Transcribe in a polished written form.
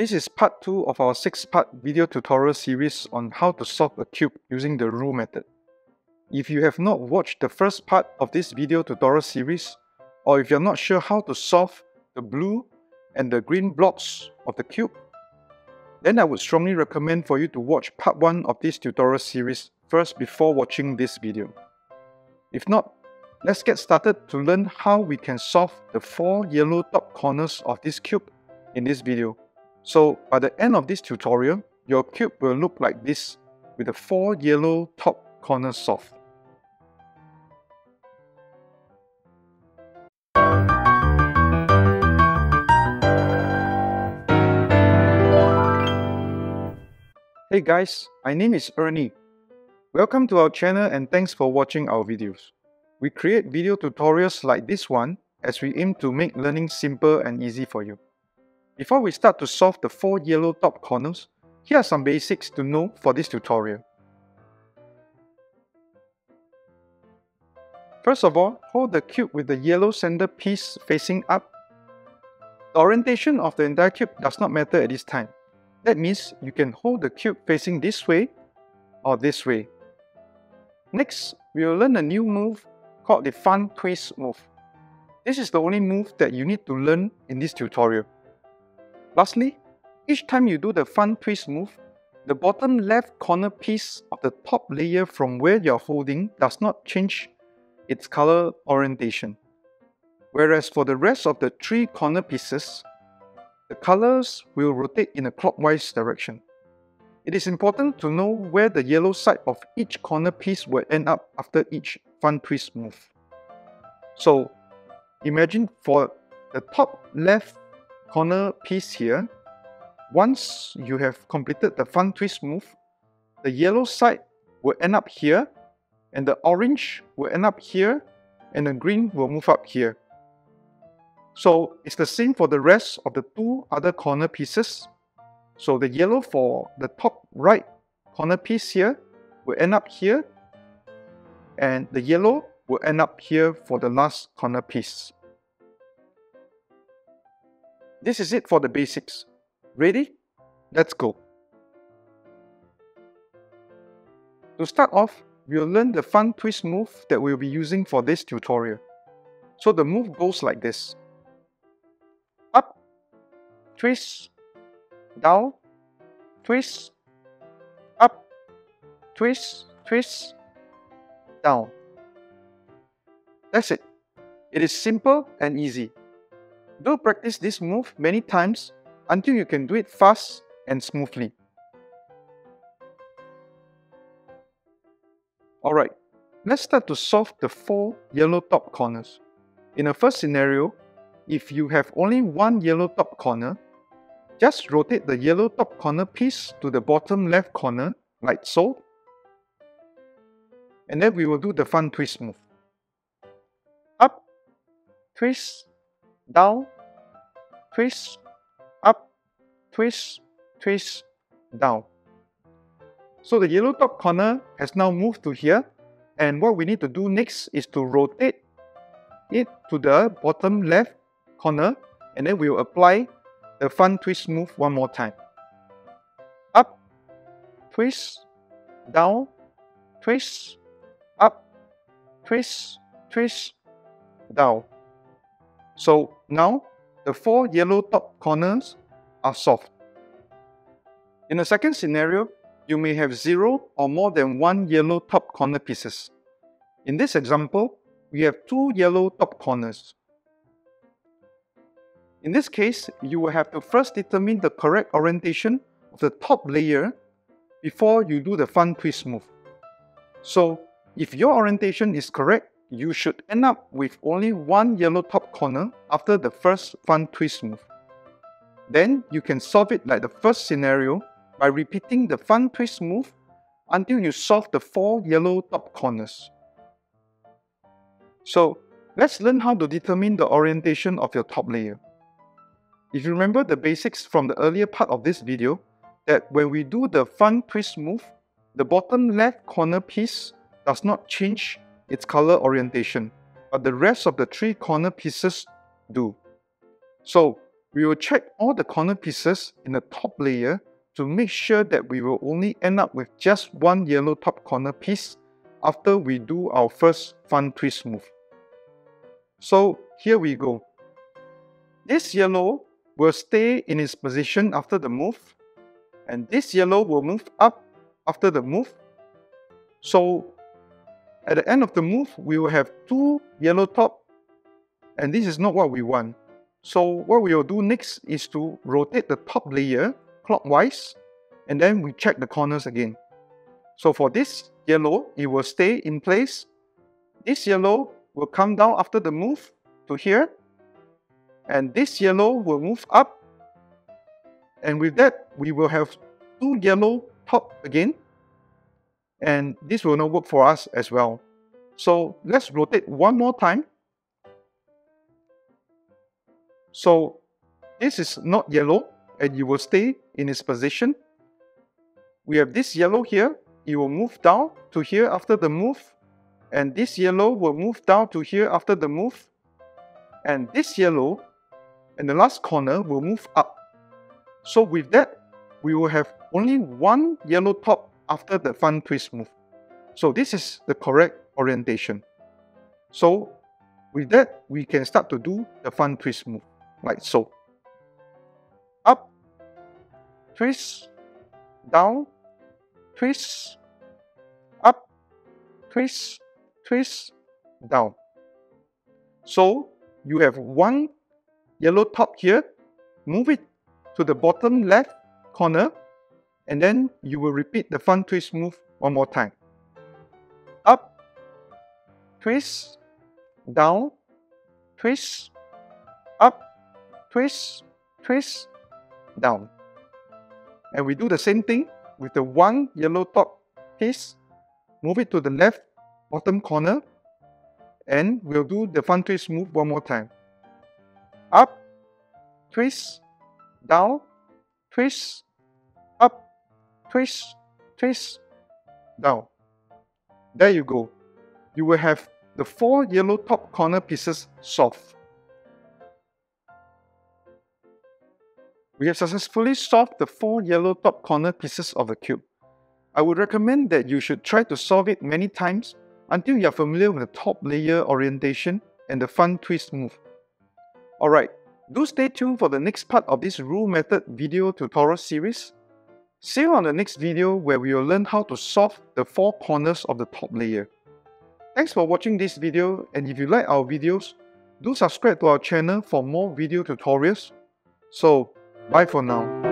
This is part 2 of our 6-part video tutorial series on how to solve a cube using the Roux method. If you have not watched the first part of this video tutorial series, or if you're not sure how to solve the blue and the green blocks of the cube, then I would strongly recommend for you to watch part 1 of this tutorial series first before watching this video. If not, let's get started to learn how we can solve the 4 yellow top corners of this cube in this video. So by the end of this tutorial, your cube will look like this with the 4 yellow top corners solved. Hey guys, my name is Ernie. Welcome to our channel and thanks for watching our videos. We create video tutorials like this one as we aim to make learning simple and easy for you. Before we start to solve the 4 yellow top corners, here are some basics to know for this tutorial. First of all, hold the cube with the yellow center piece facing up. The orientation of the entire cube does not matter at this time. That means you can hold the cube facing this way or this way. Next, we will learn a new move called the fun twist move. This is the only move that you need to learn in this tutorial. Lastly, each time you do the fun twist move, the bottom left corner piece of the top layer from where you are holding does not change its color orientation. Whereas for the rest of the 3 corner pieces, the colors will rotate in a clockwise direction. It is important to know where the yellow side of each corner piece will end up after each fun twist move. So, imagine for the top left corner piece here, once you have completed the fun twist move, the yellow side will end up here, and the orange will end up here, and the green will move up here. So it's the same for the rest of the 2 other corner pieces. So the yellow for the top right corner piece here will end up here, and the yellow will end up here for the last corner piece. This is it for the basics. Ready? Let's go. To start off, we'll learn the fun twist move that we'll be using for this tutorial. So the move goes like this. Up, twist, down, twist, up, twist, twist, down. That's it. It is simple and easy. Do practice this move many times until you can do it fast and smoothly. Alright, let's start to solve the 4 yellow top corners. In the first scenario, if you have only 1 yellow top corner, just rotate the yellow top corner piece to the bottom left corner like so. And then we will do the fun twist move. Up, twist, down, twist, up, twist, twist, down. So the yellow top corner has now moved to here, and what we need to do next is to rotate it to the bottom left corner, and then we will apply the fun twist move one more time. Up, twist, down, twist, up, twist, twist, down. So now the 4 yellow top corners are solved. In the second scenario, you may have 0 or more than 1 yellow top corner pieces. In this example, we have 2 yellow top corners. In this case, you will have to first determine the correct orientation of the top layer before you do the fun twist move. So, if your orientation is correct, you should end up with only 1 yellow top corner after the first fun twist move. Then, you can solve it like the first scenario by repeating the fun twist move until you solve the 4 yellow top corners. So, let's learn how to determine the orientation of your top layer. If you remember the basics from the earlier part of this video, that when we do the fun twist move, the bottom left corner piece does not change its color orientation, but the rest of the 3 corner pieces do. So, We will check all the corner pieces in the top layer to make sure that we will only end up with just one yellow top corner piece after we do our first fun twist move. So here we go. This yellow will stay in its position after the move, and this yellow will move up after the move. So at the end of the move, we will have two yellow top, and this is not what we want. So what we will do next is to rotate the top layer clockwise, and then we check the corners again. So for this yellow, it will stay in place. This yellow will come down after the move to here, and this yellow will move up, and with that we will have two yellow top again, and this will not work for us as well. So let's rotate one more time. So this is not yellow, and it will stay in its position. We have this yellow here, it will move down to here after the move, and this yellow will move down to here after the move, and this yellow and the last corner will move up. So with that, we will have only one yellow top after the fun twist move. So this is the correct orientation. So with that, we can start to do the fun twist move, like so. Up, twist, down, twist, up, twist, twist, down. So you have one yellow top here, move it to the bottom left corner, and then you will repeat the fun twist move one more time. Up, twist, down, twist, up, twist, twist, down. And we do the same thing with the one yellow top piece, move it to the left bottom corner, and we'll do the fun twist move one more time. Up, twist, down, twist, up, twist, twist, down. There you go. You will have the four yellow top corner pieces solved. We have successfully solved the four yellow top corner pieces of the cube. I would recommend that you should try to solve it many times until you are familiar with the top layer orientation and the fun twist move. Alright, do stay tuned for the next part of this Roux method video tutorial series. See you on the next video where we will learn how to solve the four corners of the top layer. Thanks for watching this video, and if you like our videos, do subscribe to our channel for more video tutorials. So, bye for now.